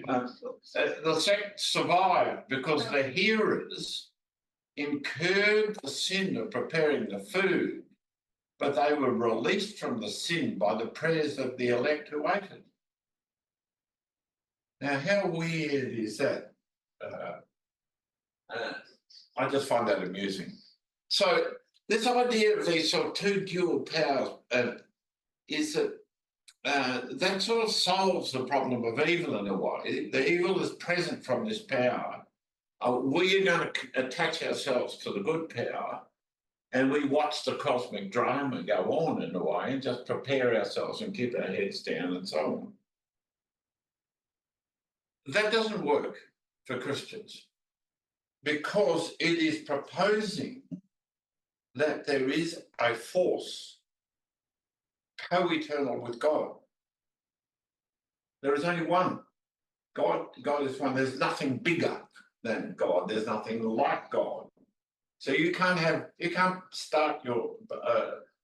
The sect survived because the hearers incurred the sin of preparing the food, but they were released from the sin by the prayers of the elect who ate it. Now, how weird is that? I just find that amusing. So this idea of these sort of two dual powers is that that sort of solves the problem of evil in a way. The evil is present from this power. We are going to attach ourselves to the good power, and we watch the cosmic drama go on in a way and just prepare ourselves and keep our heads down and so on. That doesn't work for Christians because it is proposing that there is a force co-eternal with God. There is only one. God is one. There's nothing bigger than God. There's nothing like God. So you can't start your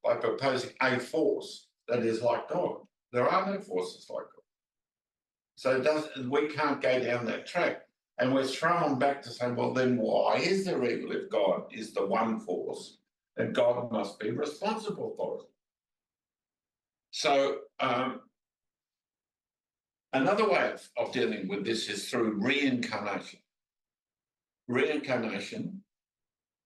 by proposing a force that is like God. There are no forces like God. So we can't go down that track. And we're thrown back to say, well, then why is there evil if God is the one force? And God must be responsible for it. So another way of dealing with this is through reincarnation. Reincarnation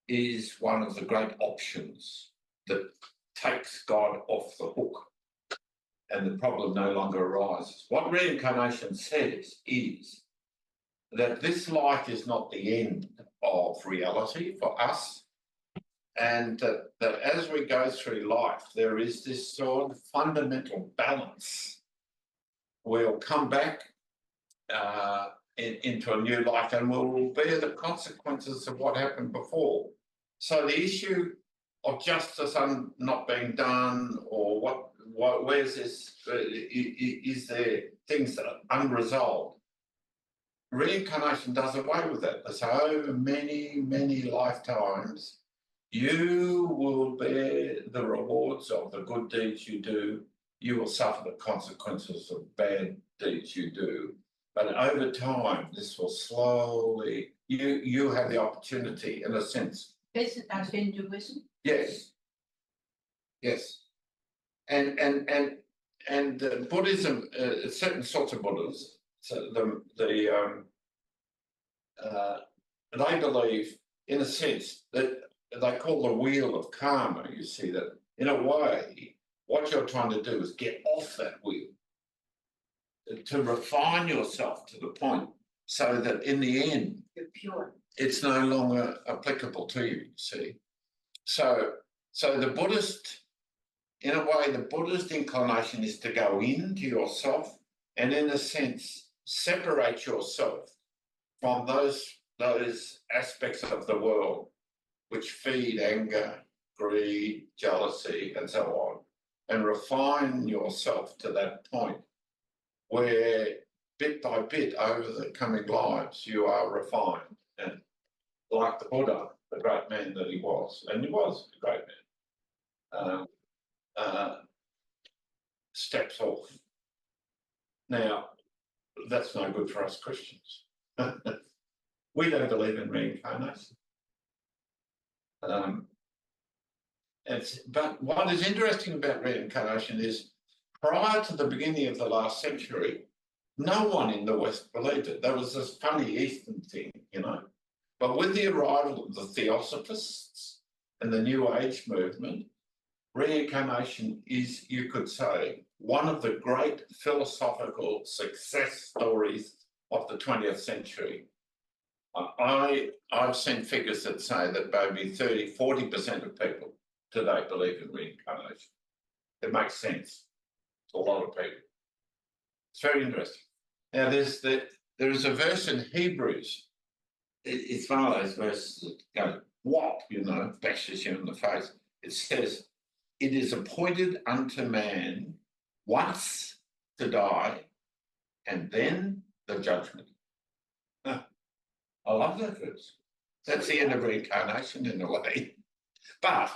is one of the great options that takes God off the hook and the problem no longer arises. What reincarnation says is that this life is not the end of reality for us, and that as we go through life, there is this sort of fundamental balance. We'll come back into a new life and we'll bear the consequences of what happened before. So the issue of justice not being done, or where's this, is there things that are unresolved? Reincarnation does away with that. So over many, many lifetimes, you will bear the rewards of the good deeds you do. You will suffer the consequences of bad deeds you do. But over time, this will slowly, you have the opportunity, in a sense. Is it as Hinduism? Yes. Yes. And Buddhism, certain sorts of Buddhism, so they believe, in a sense, that they call the wheel of karma. You see that, in a way, what you're trying to do is get off that wheel, to refine yourself to the point so that in the end, you're pure. It's no longer applicable to you, see. So the Buddhist, in a way, the Buddhist inclination is to go into yourself and, in a sense, separate yourself from those aspects of the world which feed anger, greed, jealousy, and so on, and refine yourself to that point where bit by bit over the coming lives you are refined, and like the Buddha, the great man that he was, and he was a great man, steps off. Now, that's no good for us Christians. We don't believe in reincarnation. But what is interesting about reincarnation is, prior to the beginning of the last century, no one in the West believed it. There was this funny Eastern thing, you know. But with the arrival of the Theosophists and the New Age movement, reincarnation is, you could say, one of the great philosophical success stories of the 20th century. I've seen figures that say that maybe 30–40% of people today believe in reincarnation. It makes sense to a lot of people. It's very interesting. Now, there is a verse in Hebrews. It's one of those verses that go, what, you know, bashes you in the face. It says, it is appointed unto man once to die, and then the judgment. I love that verse. That's the end of reincarnation in a way. But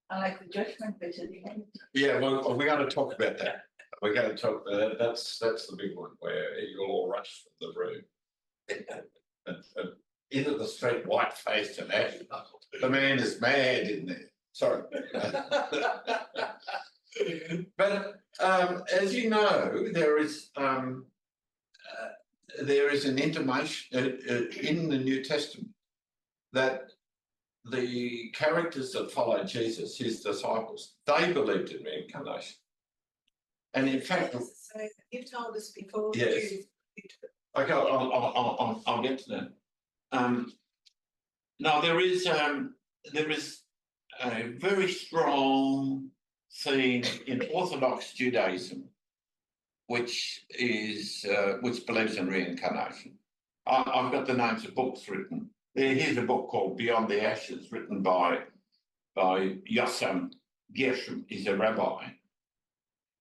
I like the judgment bit at the end. yeah, well, we're going to talk about that. We're going to talk. That's the big one where you'll all rush from the room and into the street, white faced and ashy. The man is mad in there. Sorry. But as you know, there is an intimation in the New Testament that the characters that followed Jesus, his disciples, they believed in reincarnation. And in fact, so you've told us before. Yes. Okay, I'll get to that. Now there is a very strong theme in Orthodox Judaism, which believes in reincarnation. I've got the names of books written. Here's a book called Beyond the Ashes, written by Yossam Gershom. He's a rabbi,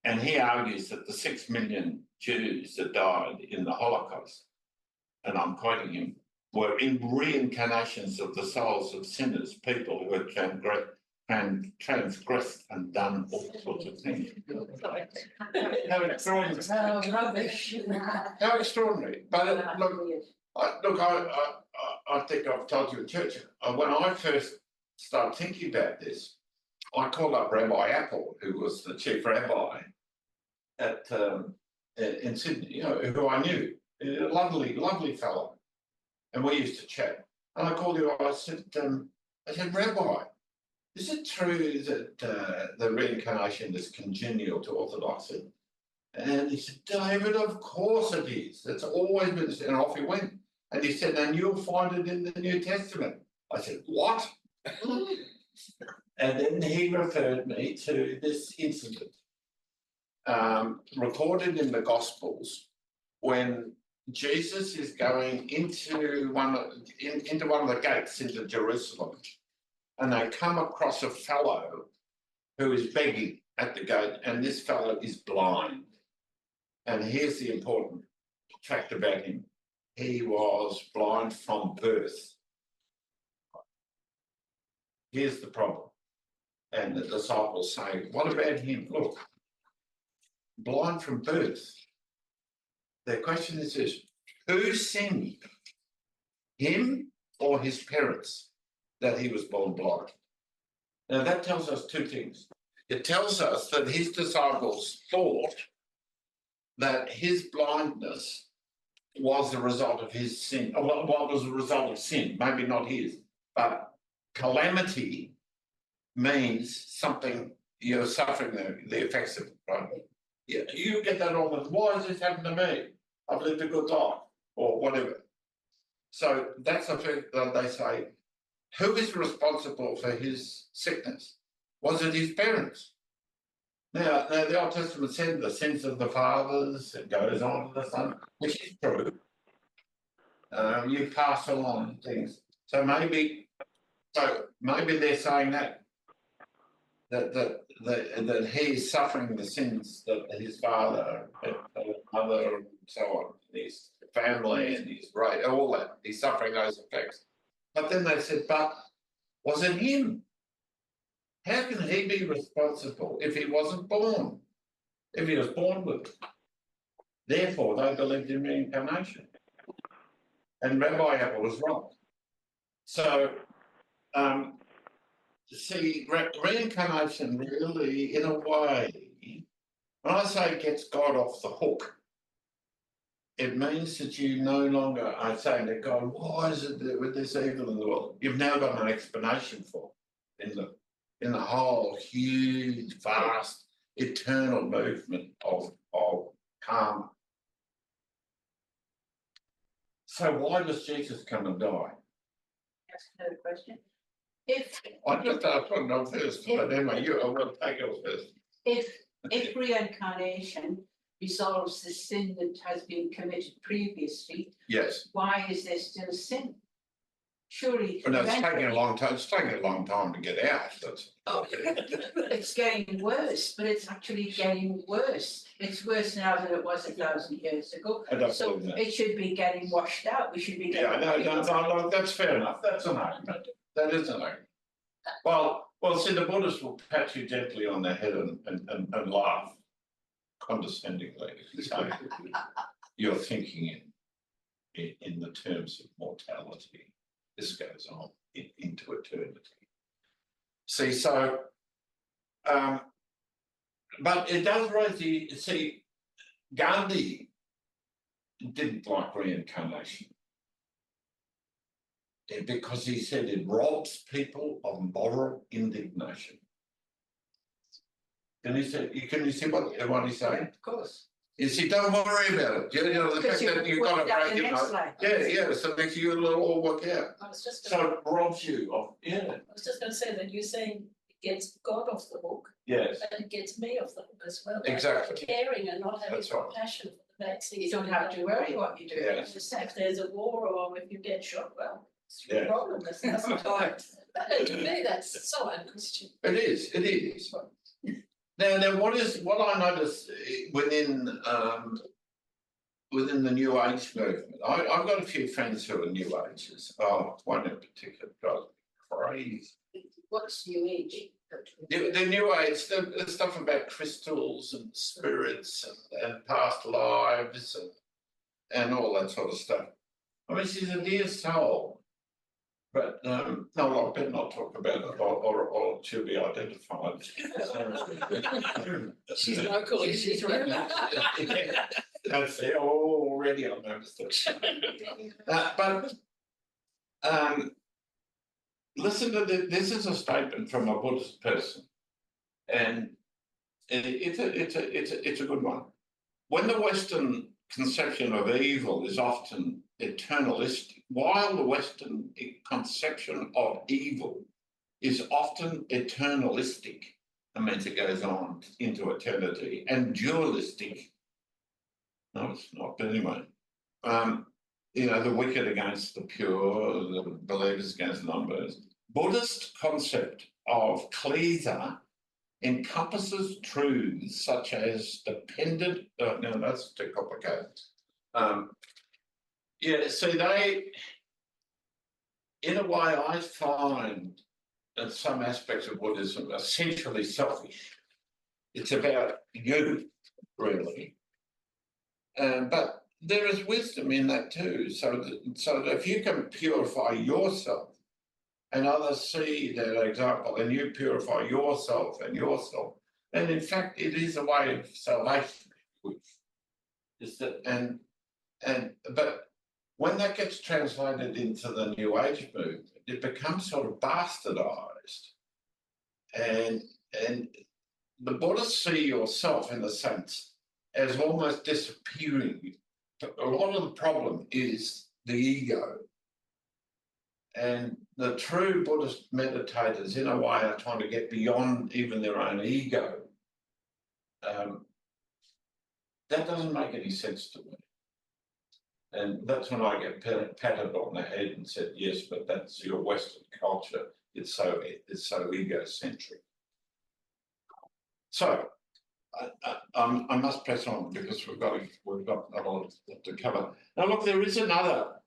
and he argues that the 6 million Jews that died in the Holocaust, and I'm quoting him, were in reincarnations of the souls of sinners, people who had transgressed and done all sorts of things. How extraordinary! Oh, rubbish. How extraordinary! But I think I've told you in church, when I first started thinking about this, I called up Rabbi Apple, who was the chief rabbi in Sydney, who I knew, a lovely fellow, and we used to chat. And I called him. I said, Rabbi, is it true that the reincarnation is congenial to orthodoxy? And he said, David, of course it is. It's always been. And off he went. And he said, and you'll find it in the New Testament. I said, what? And then he referred me to this incident recorded in the Gospels when Jesus is going into one of the gates into Jerusalem, and they come across a fellow who is begging at the gate, and this fellow is blind. And here's the important fact about him. He was blind from birth. Here's the problem. And the disciples say, what about him? Look, blind from birth. The question is this, who sinned, him or his parents, that he was born blind? Now that tells us two things. It tells us that his disciples thought that his blindness was the result of his sin. Well, was the result of sin, maybe not his, but calamity means something you're suffering the effects of, right? Yeah, you get that all the time. Why has this happened to me? I've lived a good life, or whatever. So that's the fact that they say, who is responsible for his sickness? Was it his parents? Now the Old Testament said the sins of the fathers, it goes on to the son, which is true. You pass along things. So maybe they're saying that he's suffering the sins that his father, mother, and so on, his family and his right, all that. He's suffering those effects. But then they said, but was it him? How can he be responsible if he wasn't born? If he was born with it? Therefore, they believed in reincarnation. And Rabbi Apple was wrong. So, see, reincarnation really, in a way, when I say it gets God off the hook, it means that you no longer are saying to God, why is it with this evil in the world? You've now got an explanation for it in the whole huge, vast, eternal movement of karma. So why does Jesus come and die? That's another question. I just asked one no first, but anyway, I will take yours first. If reincarnation resolves the sin that has been committed previously, Yes. why is there still sin? Surely. Well, no, it's taking a long time. It's taking a long time to get out. It's getting worse, but it's actually getting worse. It's worse now than it was 1,000 years ago. So it should be getting washed out. We should be getting. Yeah, no, that's fair enough. That's an argument. That is an argument. Well, see, the Buddhists will pat you gently on the head and laugh. condescendingly say you're thinking in the terms of mortality. This goes on into eternity. See, so, but it does raise Gandhi didn't like reincarnation because he said it robs people of moral indignation. Can you see what he's saying? Of course. You see, don't worry about it. You know the fact that you've got a break, so makes you all work out. I was just So gonna, it robs you of, I was just going to say that you're saying it gets God off the hook, yes, but it gets me off the hook as well. Like exactly. caring and not having That's right. compassion for the vaccine. You don't have to worry what you do. Yes. If there's a war or if you get shot, well, it's Yeah. your problem. That's not right. But to me, that's so unchristian. It is. Now, what I noticed within the New Age movement, I've got a few friends who are New Agers. Oh, one in particular drives me crazy. What's New Age? The New Age, the stuff about crystals and spirits and past lives and all that sort of stuff. I mean, she's a dear soul. But no, I better not talk about it, or she'll be identified. She's locally, she's right. That's it. Already I've noticed it. But listen to this. This is a statement from a Buddhist person, and it's a good one. When the Western conception of evil is often eternalistic, while the Western conception of evil is often eternalistic, that means it goes on into eternity, and dualistic. No, it's not, but anyway. The wicked against the pure, the believers against the non-believers. Buddhist concept of klesa encompasses truths such as dependent. No, that's too complicated. See, in a way, I find that some aspects of Buddhism are essentially selfish. It's about you, really. But there is wisdom in that too. So that if you can purify yourself and others see that example and you purify yourself, then in fact it is a way of salvation. But when that gets translated into the New Age movement, it becomes sort of bastardized. And the Buddhists see yourself in a sense as almost disappearing. A lot of the problem is the ego. And the true Buddhist meditators, in a way, are trying to get beyond even their own ego. That doesn't make any sense to me. And that's when I get patted on the head and said, yes, but that's your Western culture. It's so egocentric. So I must press on because we've got a lot to cover. Now, look, there is another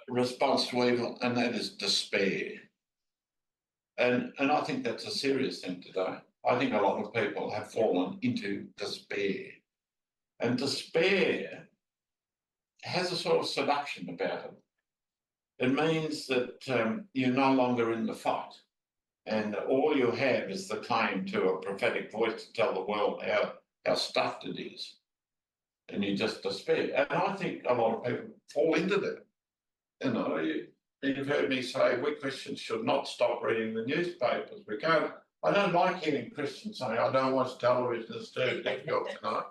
response to evil, and that is despair. And I think that's a serious thing today. I think a lot of people have fallen into despair. And despair has a sort of seduction about it. It means that you're no longer in the fight, and all you have is the claim to a prophetic voice to tell the world how stuffed it is, and you just despair. And I think a lot of people fall into that. You've heard me say we Christians should not stop reading the newspapers. We can't. I don't like hearing Christians saying, "I don't watch television; it's too difficult tonight."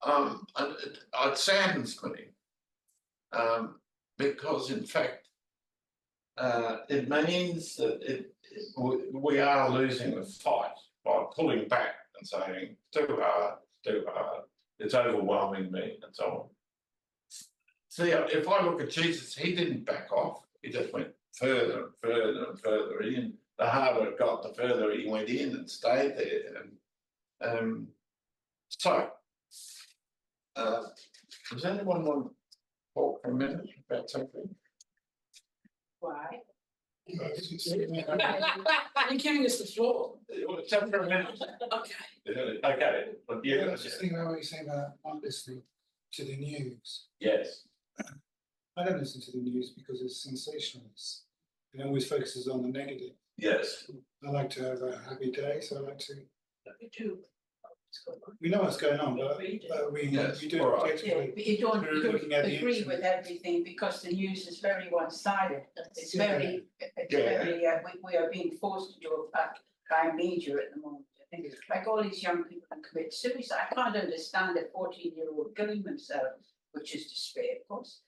And it saddens me because, in fact, it means that we are losing the fight by pulling back and saying, too hard, it's overwhelming me, and so on. See, if I look at Jesus, he didn't back off. He just went further and further and further in. The harder it got, the further he went in and stayed there. And does anyone want to talk for a minute about something? Why? You're giving us the floor. Just for a minute. Okay. Okay, but Yeah, I was just thinking about what you say about not listening to the news. yes, I don't listen to the news because it's sensationalist. It always focuses on the negative. yes. I like to have a happy day, so I like to. We do. We know what's going on, but Yes, we do all it right. Yeah, objectively. but you don't We're looking at the agree with internet. everything because the news is very one-sided. It's Yeah. very, we are being forced to do a by media at the moment. I think like all these young people who commit suicide. I can't understand a 14-year-old killing themselves, which is despair, of course.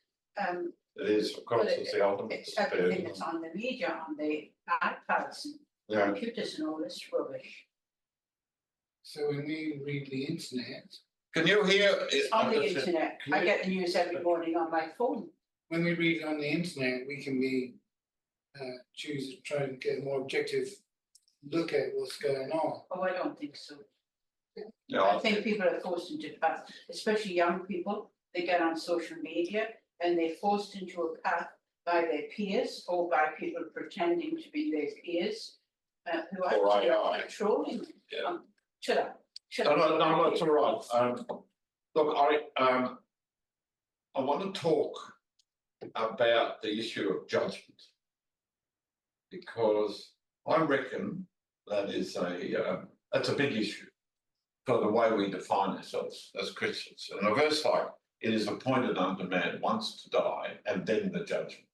It is, of course, it's the ultimate It's despair. everything that's on the media, on the iPads and Yeah, computers and all this rubbish. So when we read the internet, can you hear? It's on the internet. can I you- get the news every morning on my phone. when we read on the internet, we can be choose to try and get a more objective look at what's going on. Oh, I don't think so. No, I think people are forced into a path, especially young people. They get on social media and they're forced into a path by their peers or by people pretending to be their peers who Or actually AI. are controlling them. Yeah. Shut up. Shut No, up. no, that's all right. Look, I want to talk about the issue of judgment because I reckon that is that's a big issue for the way we define ourselves as Christians. And a verse like, "It is appointed unto man once to die, and then the judgment."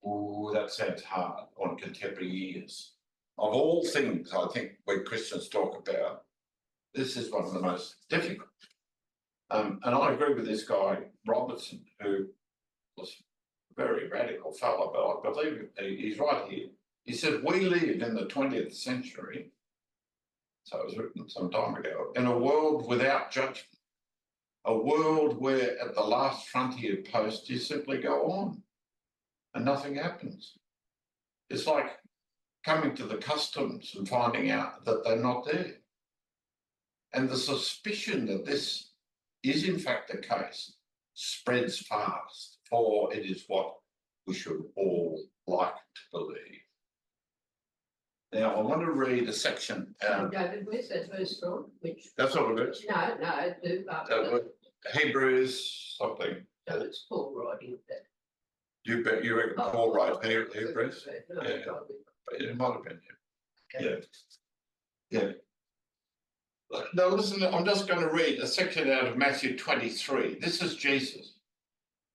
Ooh, that sounds hard on contemporary ears. Of all things, I think when Christians talk about, this is one of the most difficult. And I agree with this guy, Robertson, who was a very radical fellow, but I believe he's right here. He said, we live in the 20th century, so it was written some time ago, in a world without judgment, a world where at the last frontier post you simply go on and nothing happens. It's like coming to the customs and finding out that they're not there. And the suspicion that this is in fact the case spreads fast, for it is what we should all like to believe. Now, I want to read a section. David, where's that verse from? Which? That's all it is. No, Hebrews something. no, it's Paul writing that. You bet you reckon Paul wrote Hebrews? No, Yeah. probably. It might have been him. Okay. Yeah. Now listen, I'm just going to read a section out of Matthew 23. This is Jesus.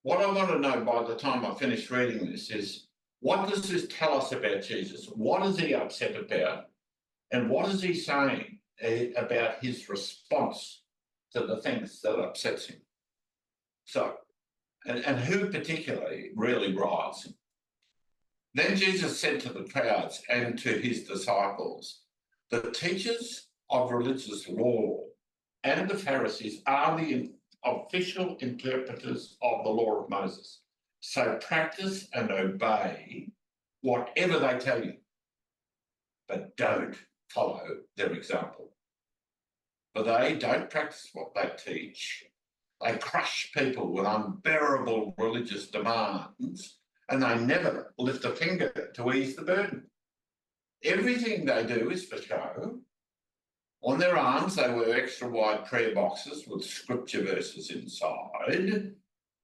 What I want to know by the time I finish reading this is, what does this tell us about Jesus? What is he upset about? And what is he saying about his response to the things that upsets him? So, and who particularly really riles him? Then Jesus said to the crowds and to his disciples, the teachers of religious law and the Pharisees are the official interpreters of the law of Moses. So practice and obey whatever they tell you, but don't follow their example. For they don't practice what they teach. They crush people with unbearable religious demands, and they never lift a finger to ease the burden. Everything they do is for show. On their arms, they wear extra wide prayer boxes with scripture verses inside,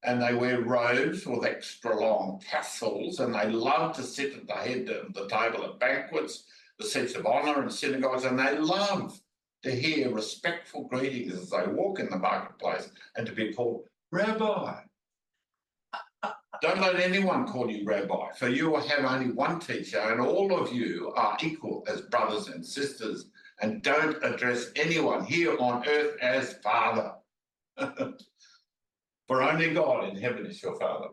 and they wear robes with extra long tassels, and they love to sit at the head of the table at banquets, the seats of honour in synagogues, and they love to hear respectful greetings as they walk in the marketplace and to be called Rabbi. Don't let anyone call you Rabbi, for you will have only one teacher, and all of you are equal as brothers and sisters, and don't address anyone here on earth as Father. For only God in heaven is your Father.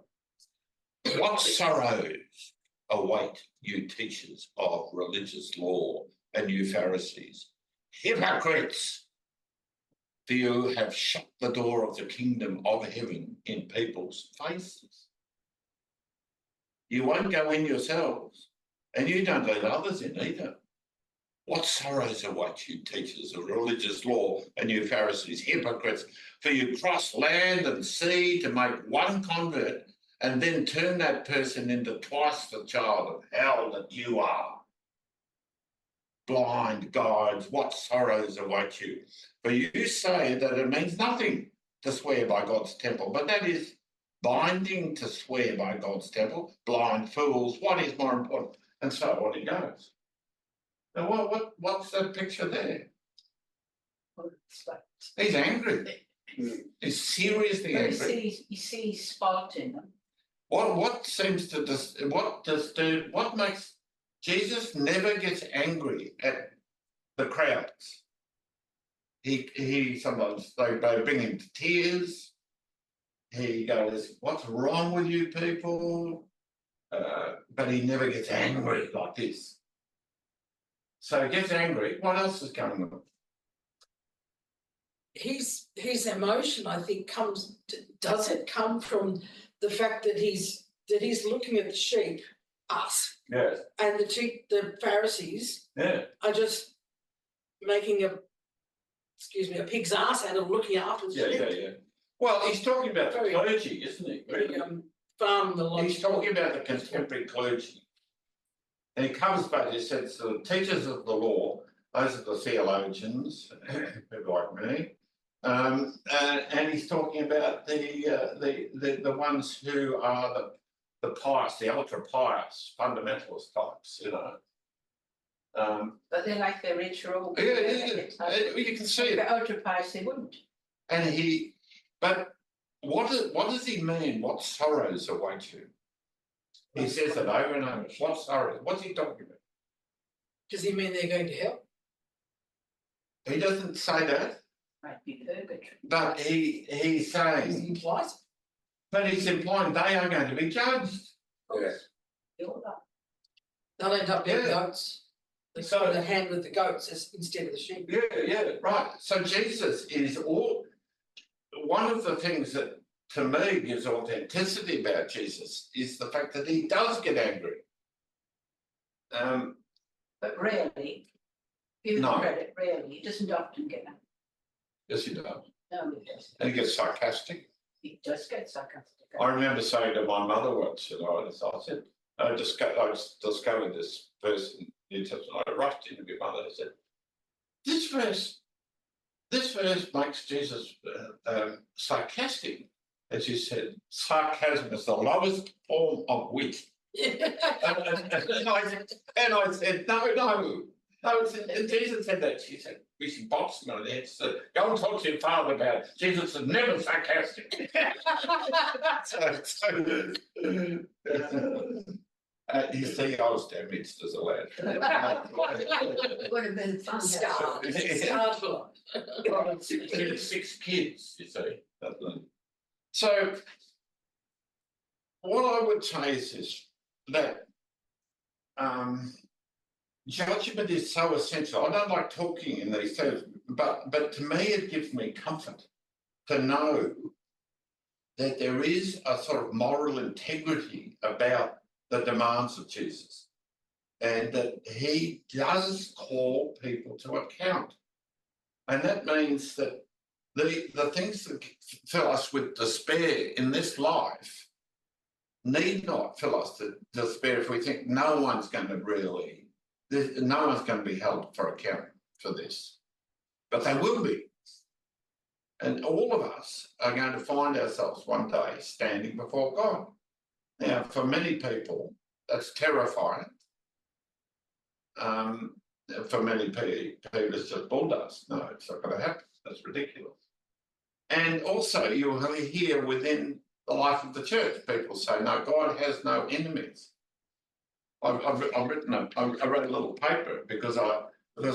What sorrows await you teachers of religious law and you Pharisees, hypocrites! For you have shut the door of the kingdom of heaven in people's faces. You won't go in yourselves, and you don't let others in either. What sorrows await you, teachers of religious law and you Pharisees, hypocrites, for you cross land and sea to make one convert, and then turn that person into twice the child of hell that you are. Blind guides, what sorrows await you? For you say that it means nothing to swear by God's temple, but that is binding to swear by God's temple. Blind fools, what is more important? And so on it goes. Now, what's that picture there? He's angry. He's seriously But angry. you see spot in them. What seems to what makes Jesus never gets angry at the crowds? He sometimes they bring him to tears. He goes, "What's wrong with you people?" But he never gets angry like this. So he gets angry. What else is going on? His emotion, I think, does it come from the fact that he's looking at the sheep, us, Yes. and the Pharisees Yeah. are just making a pig's ass out of looking after the sheep. Yeah. Well, he's talking about the Very- clergy, isn't he? Very, farm the He's talking about the contemporary clergy. And he covers both. He says the teachers of the law, those are the theologians, people like me. And he's talking about the ones who are the pious, the ultra pious, fundamentalist types, you know. But they're like the rich rogue. Yeah. You can see it. The ultra pious, they wouldn't. And but what does he mean? What sorrows await you? He says it over and over. What sorrows? What's he talking about? Does he mean they're going to hell? He doesn't say that, Might be purgatory. but he's He saying, implies. but he's implying they are going to be judged. Yes. You're right. They'll end up being Yeah. goats. They So- so, the hand with the goats instead of the sheep. Yeah, right. So Jesus is one of the things that to me gives authenticity about Jesus is the fact that he does get angry. But rarely, give him No. credit, rarely. He doesn't often get angry. Yes, he does. No, he doesn't. And he gets sarcastic. He does get sarcastic. I remember saying to my mother once, you know, I said, I discovered this verse in the New Testament. I rushed into my mother and said, this verse makes Jesus sarcastic. As you said, sarcasm is the lowest form of wit. And I said, no. And Jesus said that. She said, she boxed me on the head. She said, go and talk to your father about it. Jesus is never sarcastic. You see, I was damaged as a lad. Would have been fun. Scarred. She had 6 kids, you see. So, what I would say is this, that judgment is so essential. I don't like talking in these terms, but to me it gives me comfort to know that there is a sort of moral integrity about the demands of Jesus, and that he does call people to account. And that means that the things that fill us with despair in this life need not fill us to despair if we think no one's going to be held for account for this. But they will be. And all of us are going to find ourselves one day standing before God. Now, for many people, that's terrifying. For many people, it's just bulldust. No, it's not going to happen. That's ridiculous. And also, you will hear within the life of the church, people say, no, God has no enemies. I wrote a little paper because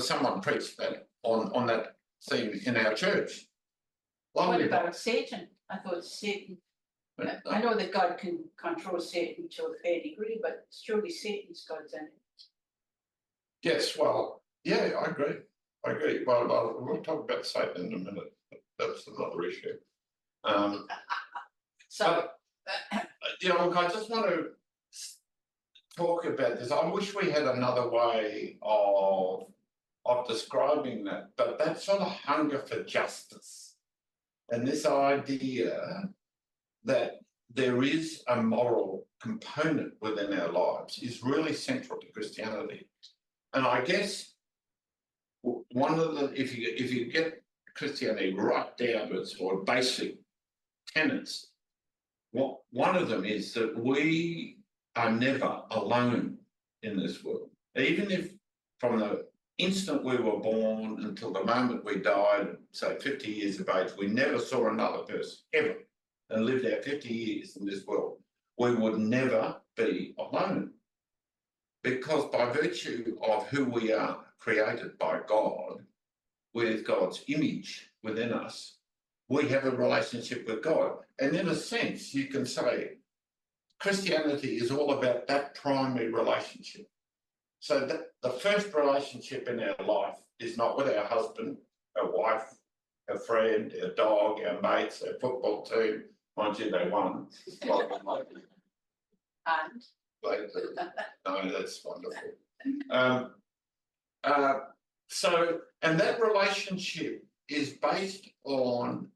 someone preached that on that theme in our church. What about Satan? I thought Satan, I know that God can control Satan to a fair degree, but surely Satan's God's enemy. Yes, well, yeah, I agree. Well, we'll talk about Satan in a minute. That's another issue. So, Look, I just want to talk about this. I wish we had another way of describing that, but that sort of hunger for justice and this idea that there is a moral component within our lives is really central to Christianity. And I guess one of the, if you get Christianity right down to its sort of basic tenets, one of them is that we are never alone in this world. Even if from the instant we were born until the moment we died, say 50 years of age, we never saw another person ever and lived our 50 years in this world, we would never be alone. Because by virtue of who we are, created by God, with God's image within us, we have a relationship with God. And in a sense, you can say Christianity is all about that primary relationship. So that the first relationship in our life is not with our husband, our wife, our friend, our dog, our mates, our football team. Mind you, they won. And No, that's wonderful. So, and that relationship is based on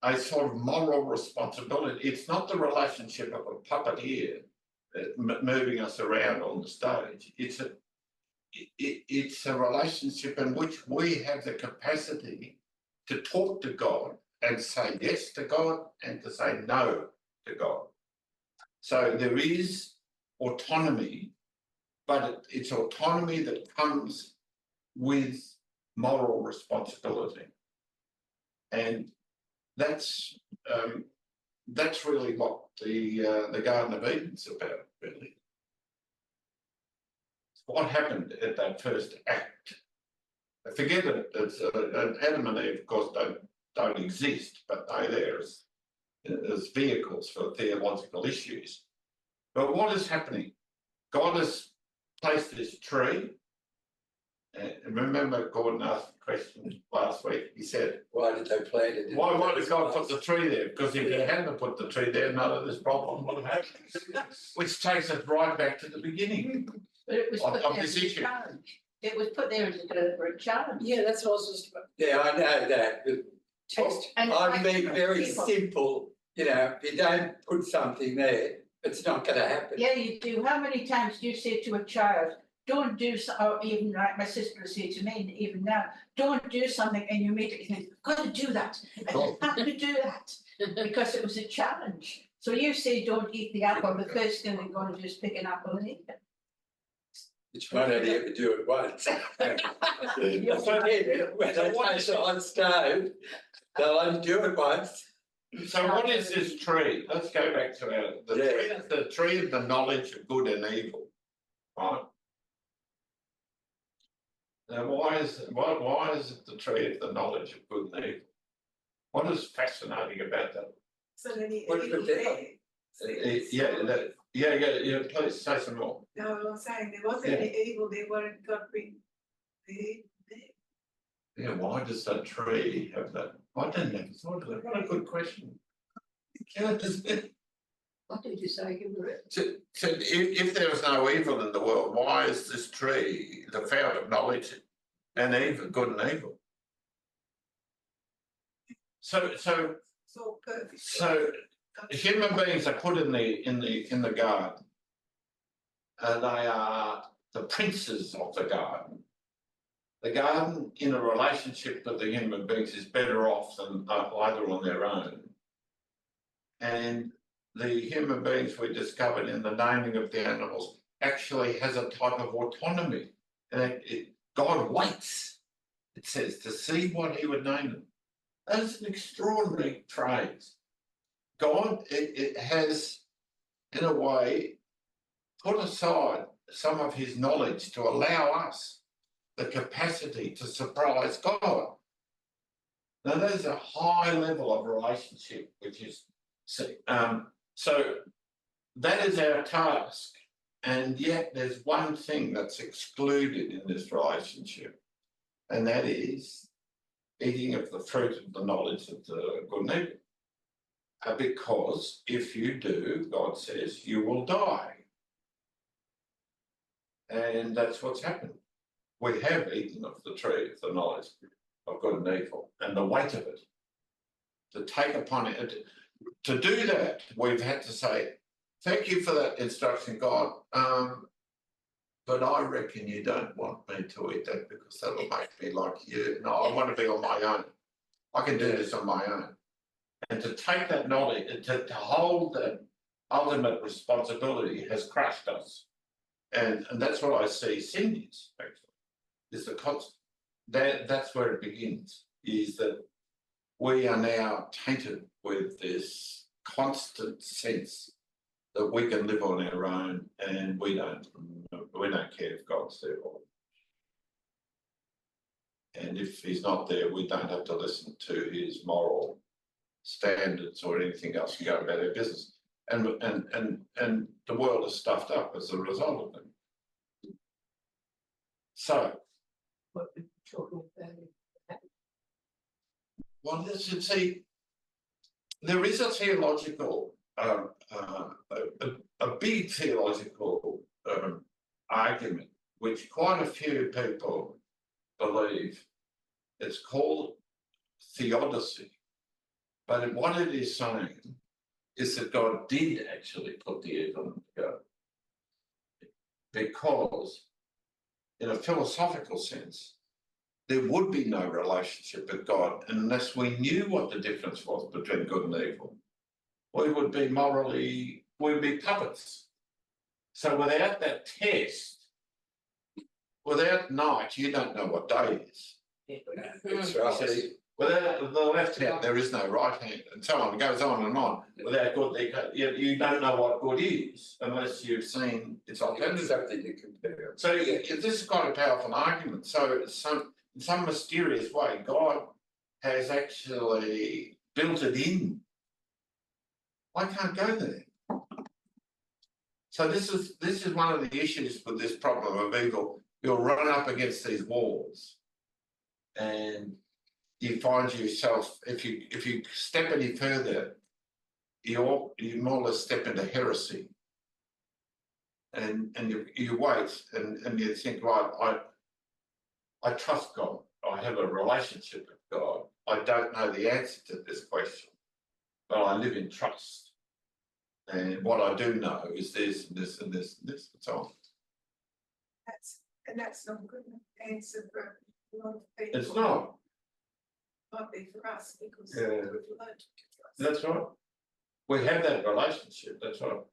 a sort of moral responsibility. It's not the relationship of a puppeteer moving us around on the stage. It's a relationship in which we have the capacity to talk to God and say yes to God and to say no to God. So there is autonomy, but it's autonomy that comes with moral responsibility. And that's really what the Garden of Eden's about, really. What happened at that first act? Forget it. It's Adam and Eve, of course, don't exist, but they're there as vehicles for theological issues. But what is happening? God has placed this tree. And remember, Gordon asked a question last week. He said, "Why did they plant it?" Why did God put the tree there? Because if He hadn't put the tree there, none of this problem would have happened. Which takes us right back to the beginning but it was put of there this as a issue. challenge. It was put there as a deliberate challenge. Yeah, that's what I was just about. Yeah, I know that, but Test. And I'm being very people- simple. You know, if you don't put something there, it's not going to happen. Yeah, you do. How many times do you say to a child, don't do so, or even like my sister will say to me, even now, don't do something, and you immediately think, I've got to do that. I just have to do that because it was a challenge. So you say don't eat the apple, the first thing they're going to do is pick an apple and eat it. Which might only ever do it once. When they taste it on stove, they'll only do it once. So what is this tree? Let's go back to the tree of the knowledge of good and evil, right? Now, why is it the tree of the knowledge of good and evil? What is fascinating about that? So then he, What put there? Yeah. Please say some more. no, I was saying there wasn't any evil, they weren't God bring the Yeah, why does that tree have that? I didn't ever thought of that. What a good question. Yeah, What did you say, you were it? so if there was no evil in the world, why is this tree the fount of knowledge and evil, good and evil? So perfect. So human beings are put in the garden, and they are the princes of the garden. The garden, in a relationship with the human beings, is better off than either on their own. And the human beings we discovered in the naming of the animals actually has a type of autonomy. And God waits, it says, to see what He would name them. That's an extraordinary phrase. God, it has, in a way, put aside some of His knowledge to allow us the capacity to surprise God. Now, there's a high level of relationship, which is, so that is our task. And yet there's one thing that's excluded in this relationship, and that is eating of the fruit of the knowledge of the good and evil. Because if you do, God says, you will die. And that's what's happened. We have eaten of the tree of the knowledge of good and evil, and the weight of it, to take upon it. to do that, we've had to say, thank you for that instruction, God. But I reckon you don't want me to eat that because that'll make me like you. No, I want to be on my own. I can do this on my own. And to take that knowledge, to hold that ultimate responsibility has crushed us. And that's what I see sin is, actually. Is the constant. That's where it begins, is that we are now tainted with this constant sense that we can live on our own and we don't care if God's there or not. And if he's not there, we don't have to listen to his moral standards or anything else and go about our business. And the world is stuffed up as a result of them. So, What we're talking about. well, let's see, there is a theological, a big theological argument, which quite a few people believe. It's called theodicy. But what it is saying is that God did actually put the evil together. Because in a philosophical sense, there would be no relationship with God unless we knew what the difference was between good and evil. We would be we'd be puppets. So without that test, without night, you don't know what day is. That's right. See, without the left hand, there is no right hand, and so on. It goes on and on. Without good, you don't know what good is unless you've seen its alternative. Something you compare. So this is quite a powerful argument. So in some mysterious way, God has actually built it in. I can't go there. So this is one of the issues with this problem of evil. You'll run up against these walls, and you find yourself, if you step any further, you more or less step into heresy. And you wait and you think, right, I trust God. I have a relationship with God. I don't know the answer to this question, but I live in trust. And what I do know is this and this and this and this and so on. That's not a good answer for a lot of people. It's not. Might be for us because Yeah. we've learned to trust. That's right. We have that relationship. That's right.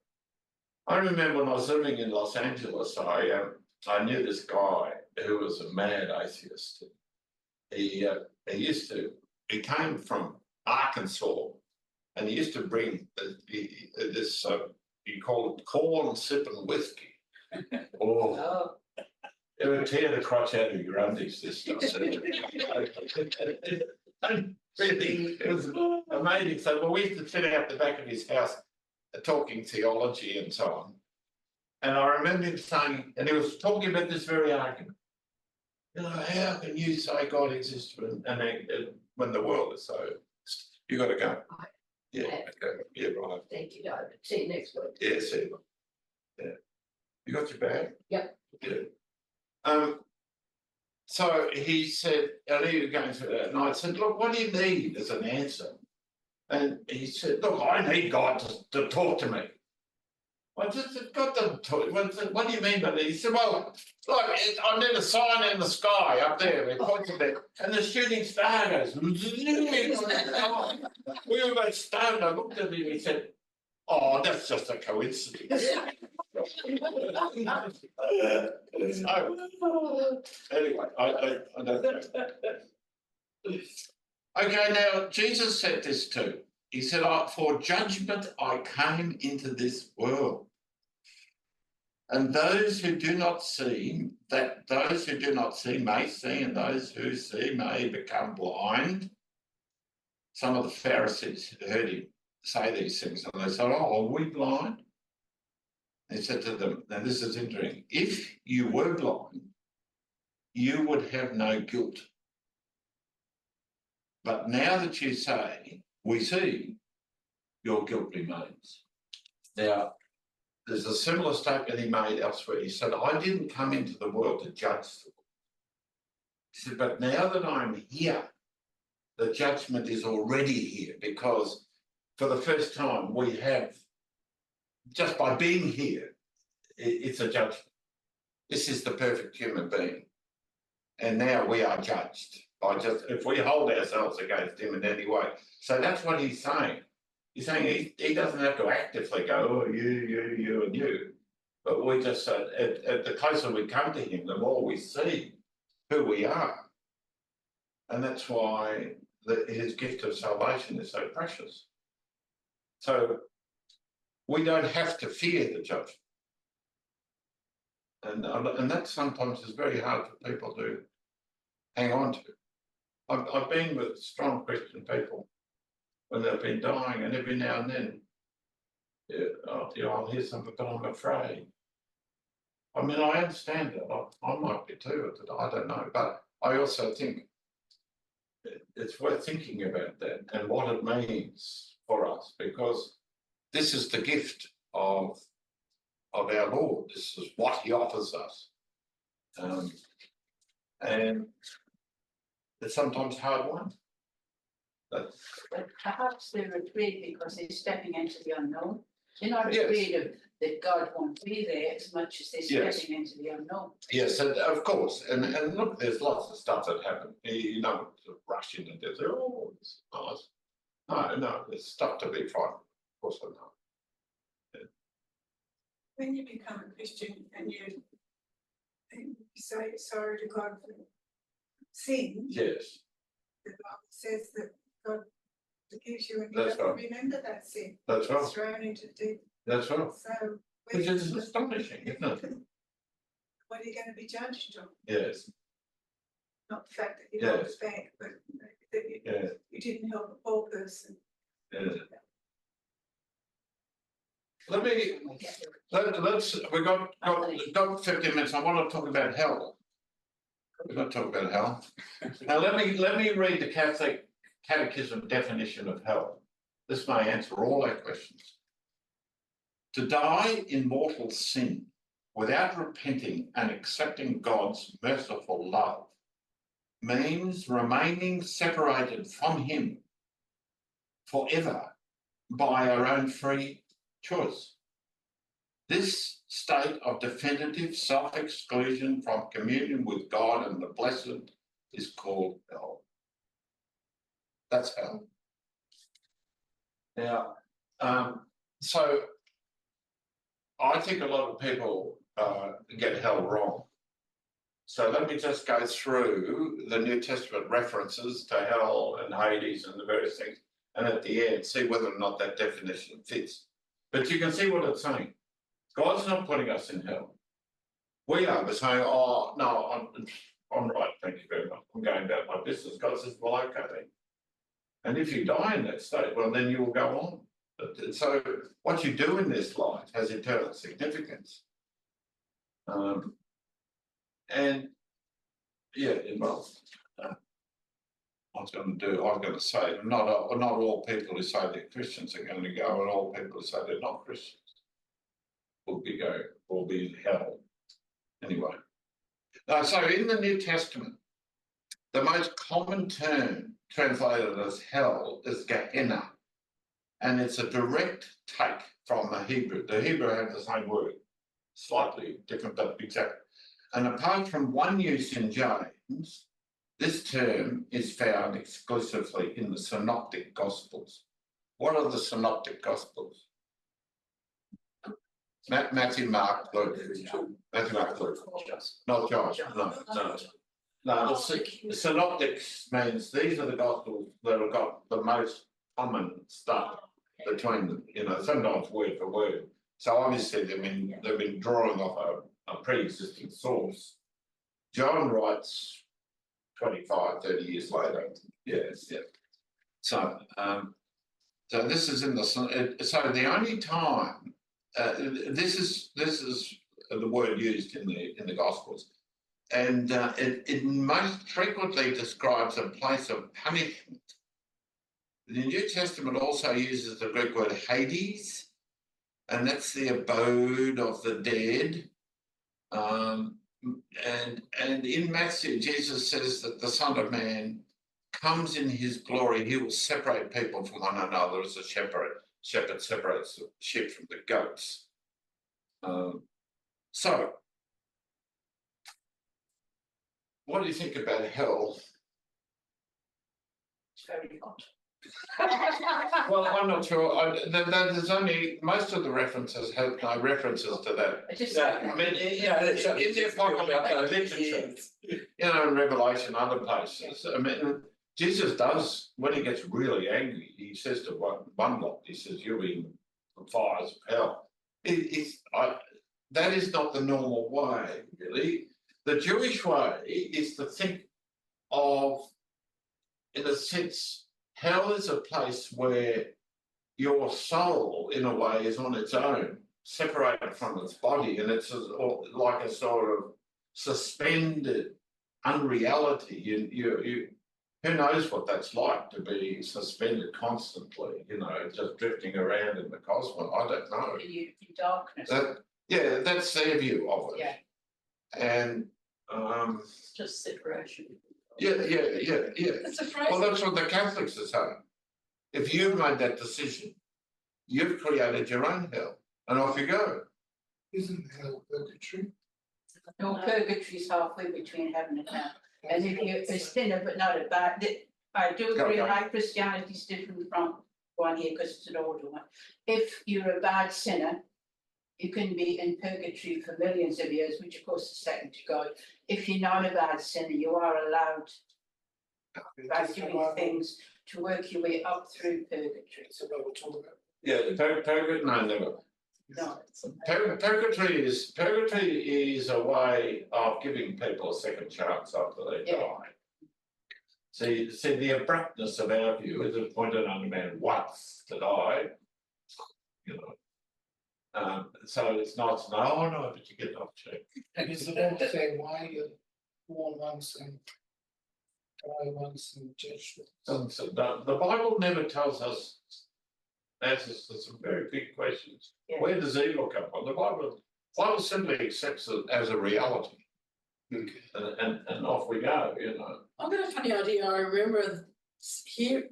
I remember when I was living in Los Angeles, I knew this guy who was a mad atheist. He came from Arkansas, and he used to bring this, he called it corn sipping whiskey. Oh, it would tear the crotch out of your undies, this stuff. Really, it was amazing. So we used to sit out the back of his house talking theology and so on. And I remember him saying, and he was talking about this very argument. You know, how can you say God exists when the world is so? You got to go. Right. Yeah. Okay. Yeah. Right. Thank you, David. See you next week. Yeah. See you. Yeah. You got your bag? Yep. Yeah. So he said, I knew you were going through that, and I said, look, what do you need as an answer? And he said, look, I need God to talk to me. I just said, God doesn't talk. What do you mean by that? He said, well, look, I need a sign in the sky up there. He pointed there, and the shooting star goes. We were both stoned. I looked at him and he said, oh, that's just a coincidence. So, anyway, I don't know. Okay, now Jesus said this too. He said, for judgment I came into this world. And those who do not see may see, and those who see may become blind. Some of the Pharisees heard him say these things, and they said, oh, are we blind? He said to them, now this is interesting, if you were blind, you would have no guilt. But now that you say, we see, your guilt remains. Now, there's a similar statement he made elsewhere. He said, I didn't come into the world to judge the world. He said, but now that I'm here, the judgment is already here, because for the first time, we have, just by being here, it's a judgment. This is the perfect human being. And now we are judged by just, if we hold ourselves against him in any way. So that's what he's saying. He's saying he doesn't have to actively go, oh, you, and you. But we just, the closer we come to him, the more we see who we are. And that's why his gift of salvation is so precious. So we don't have to fear the judgment. And that sometimes is very hard for people to hang on to. I've been with strong Christian people when they've been dying, and every now and then, I'll hear something, but I'm afraid. I mean, I understand it. I might be too. I don't know, but I also think it's worth thinking about that and what it means for us, because this is the gift of our Lord. This is what he offers us. And it's sometimes hard won. But perhaps they're afraid because they're stepping into the unknown. They're not Yes. afraid of that God won't be there as much as they're Yes. stepping into the unknown. Yes, and of course, and look, there's lots of stuff that happen. You don't rush in and say, oh, it's nice. No, there's stuff to be frightened. Of course I know. When you become a Christian and you say sorry to God for sin, Yes, the Bible says that God forgives you and you That's don't right. remember that sin. that's It's right. thrown into deep. That's right. So Which is astonishing, isn't it? what are you going to be judged on? Yes, Not the fact that you Yes. robbed the bank, but that yes, you didn't help a poor person. yes. Let's we got 15 minutes. I want to talk about hell. We're going to talk about hell. Now let me read the Catholic Catechism definition of hell. This may answer all our questions. To die in mortal sin without repenting and accepting God's merciful love means remaining separated from him forever by our own free choice. This state of definitive self-exclusion from communion with God and the blessed is called hell. That's hell. Now, so I think a lot of people get hell wrong. So let me just go through the New Testament references to hell and Hades and the various things, and at the end see whether or not that definition fits. But you can see what it's saying. God's not putting us in hell. We are. We're saying, oh, no, I'm right, thank you very much. I'm going about my business. God says, well, okay. And if you die in that state, well, then you will go on. But, so what you do in this life has eternal significance. And yeah, involved. I was going to say, not all people who say they're Christians are going to go, and all people who say they're not Christians will be in hell. Anyway. So in the New Testament, the most common term translated as hell is Gehenna. And it's a direct take from the Hebrew. The Hebrew have the same word, slightly different, but exactly. And apart from one use in James, this term is found exclusively in the Synoptic Gospels. What are the Synoptic Gospels? Matthew, Mark, Luke. Matthew, Mark, Luke. Not John. No, the Synoptics means these are the Gospels that have got the most common stuff between them. You know, sometimes word for word. So obviously they've been drawing off a pre-existing source. John writes 25, 30 years later. Yes, yeah. So, so this is in the. So the only time this is the word used in the Gospels, and it most frequently describes a place of punishment. The New Testament also uses the Greek word Hades, and that's the abode of the dead. And in Matthew, Jesus says that the Son of Man comes in his glory, he will separate people from one another as a shepherd separates the sheep from the goats. So, what do you think about hell? It's very hot. Well, I'm not sure. There's only, most of the references have no references to that. I just. I mean, in the apocalyptic literature, you know, in Revelation, other places, I mean, Jesus does, when he gets really angry, he says to one lot, he says, you're in the fires of hell. That is not the normal way, really. The Jewish way is to think of, in a sense, hell is a place where your soul, in a way, is on its own, separated from its body, and it's like a sort of suspended unreality. You who knows what that's like to be suspended constantly, you know, just drifting around in the cosmos. I don't know. In darkness. Yeah, that's their view of it. Yeah. And Just separation. yeah. It's a phrase. Well, that's what the Catholics are saying. If you've made that decision, you've created your own hell, and off you go. Isn't hell purgatory? No, purgatory is halfway between heaven and hell. And if you're a sinner but not a bad, I do agree, Go. like Christianity is different from one here because it's an older one. If you're a bad sinner, you can be in purgatory for millions of years, which of course is second to God. If you're not a bad sinner, you are allowed by doing things to work your way up through purgatory. That's what we're talking about. Yeah, purgatory. No, never. No, Purgatory is a way of giving people a second chance after they die. See, the abruptness of our view is appointed unto man once to die, you know. So it's nice to know, oh no, but you get off check. And is the Bible saying why you're born once and die once and judged? The Bible never tells us answers to some very big questions. Yeah. Where does evil come from? The Bible simply accepts it as a reality. And off we go, you know. I've got a funny idea. I remember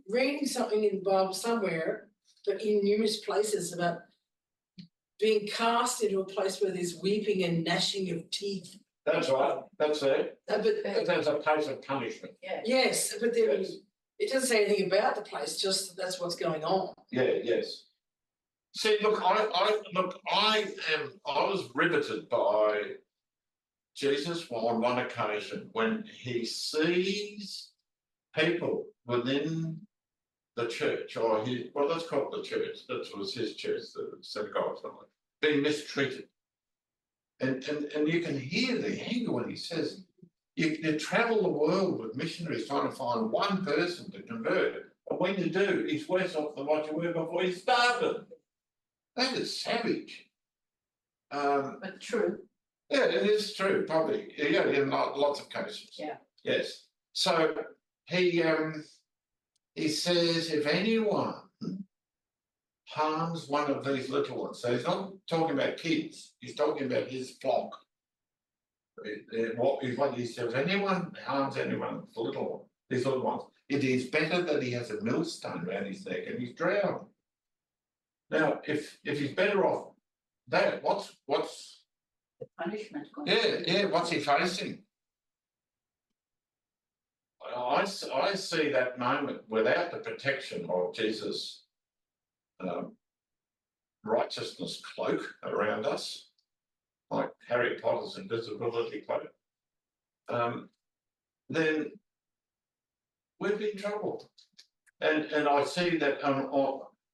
reading something in the Bible somewhere, but in numerous places, about being cast into a place where there's weeping and gnashing of teeth. That's right. That's it. But That's a place of punishment. yeah. yes, but there Yes. it doesn't say anything about the place. Just that's what's going on. Yeah. Yes. See, look, I was riveted by Jesus on one occasion when he sees people within the church, or let's call it the church. That was his church, the synagogue, being mistreated, and you can hear the anger when he says, "You travel the world with missionaries trying to find one person to convert, and when you do, he's worse off than what you were before you started." That is savage. But true. Yeah, it is true, probably. Yeah, in lots of cases. Yeah. Yes. So he says, if anyone harms one of these little ones, so he's not talking about kids, he's talking about his flock. What he says, if anyone harms anyone, these little ones, it is better that he has a millstone around his neck and he's drowned. Now, if he's better off that, what's The punishment. what's he facing? I see that moment without the protection of Jesus' righteousness cloak around us, like Harry Potter's invisibility cloak, then we'd be in trouble. And I see that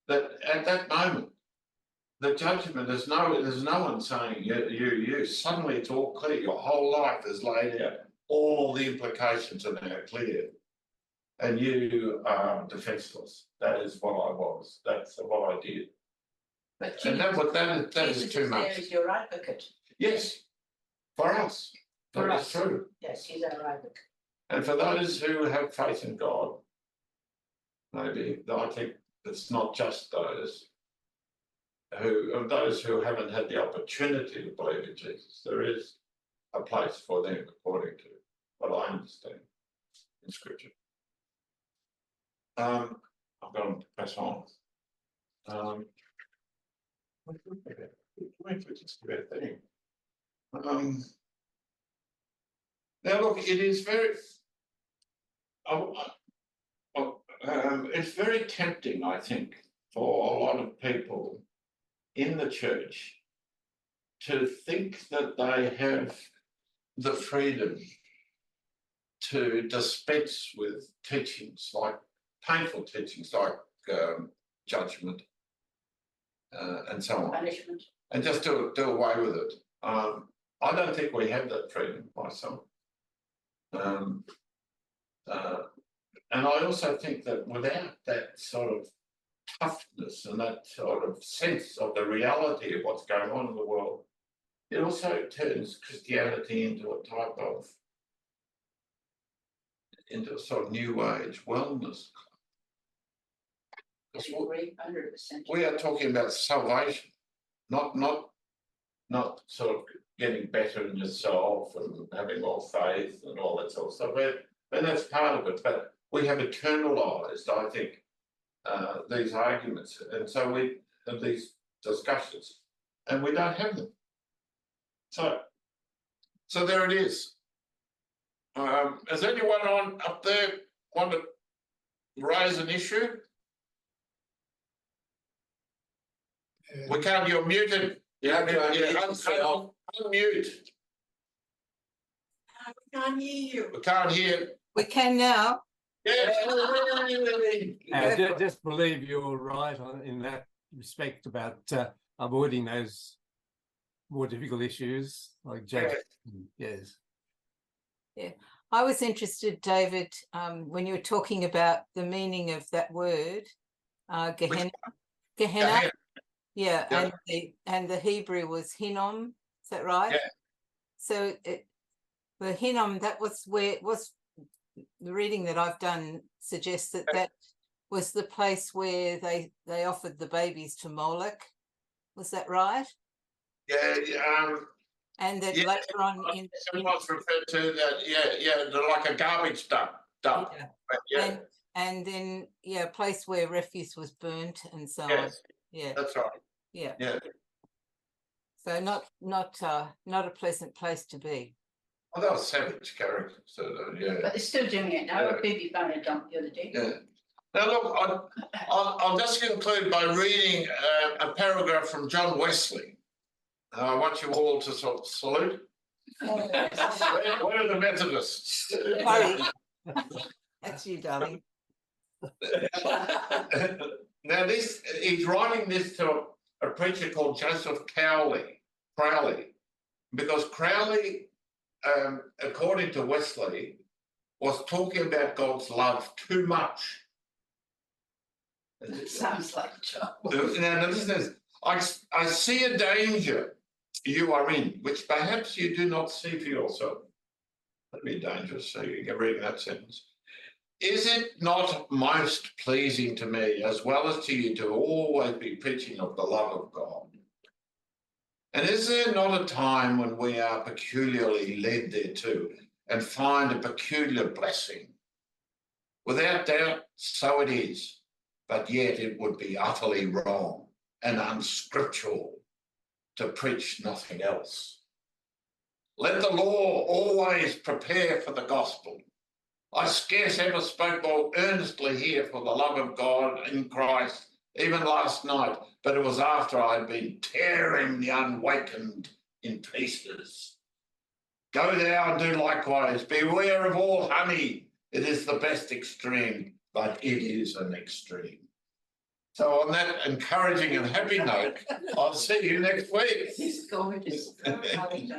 that at that moment, the judgment, there's no one saying you. Suddenly it's all clear. Your whole life is laid out. All the implications are now clear. And you are defenceless. That is what I was. That's what I did. But And that is too much. There is your advocate. Yes, for us. For That us. is true. Yes, he's our advocate. And for those who have faith in God, maybe I think it's not just those who haven't had the opportunity to believe in Jesus. There is a place for them according to what I understand in Scripture. I've got to press on. Now look, it is very, it's very tempting, I think, for a lot of people in the church to think that they have the freedom to dispense with teachings like painful teachings like judgment and so on, Punishment. and just do away with it. I don't think we have that freedom myself. And I also think that without that sort of toughness and that sort of sense of the reality of what's going on in the world, it also turns Christianity into a type of, into a sort of new age wellness. I agree, 100%. We are talking about salvation, not sort of getting better in yourself and having more faith and all that sort of stuff. And that's part of it, but we have eternalized, I think, these arguments, and so we have these discussions, and we don't have them. So there it is. Has anyone on up there want to raise an issue? We can't. You're muted. Yeah, Unmute. We can't hear you. We can't hear. We can now. Just believe you're right in that respect about avoiding those more difficult issues like judgment. Yes. Yeah, I was interested, David, when you were talking about the meaning of that word, Gehenna. Yeah. Yeah, and the Hebrew was Hinnom. Is that right? Yeah. So the Hinnom, that was where the reading that I've done suggests that was the place where they offered the babies to Moloch. Was that right? Yeah. And that later on in Someone's referred to that. They're like a garbage dump. Yeah. Yeah. And then a place where refuse was burnt and so on. Yes. Yeah. That's right. Yeah. Yeah. So not a pleasant place to be. Oh, that was savage character. So yeah. But they're still doing it now. Yeah. A baby found a dump the other day. Yeah. Now look, I'll just conclude by reading a paragraph from John Wesley. I want you all to sort of salute. Where are the Methodists? Sorry. That's you, darling. Now he's writing this to a preacher called Joseph Crowley, because Crowley, according to Wesley, was talking about God's love too much. It sounds like trouble. Now listen, I see a danger you are in, which perhaps you do not see for yourself. That'd be dangerous, so you can read that sentence. Is it not most pleasing to me, as well as to you, to always be preaching of the love of God? And is there not a time when we are peculiarly led thereto and find a peculiar blessing? Without doubt, so it is, but yet it would be utterly wrong and unscriptural to preach nothing else. Let the law always prepare for the gospel. I scarce ever spoke more earnestly here for the love of God in Christ, even last night, but it was after I'd been tearing the unawakened in pieces. Go thou and do likewise. Beware of all honey. It is the best extreme, but it is an extreme. So on that encouraging and happy note, I'll see you next week. He's gorgeous. Standing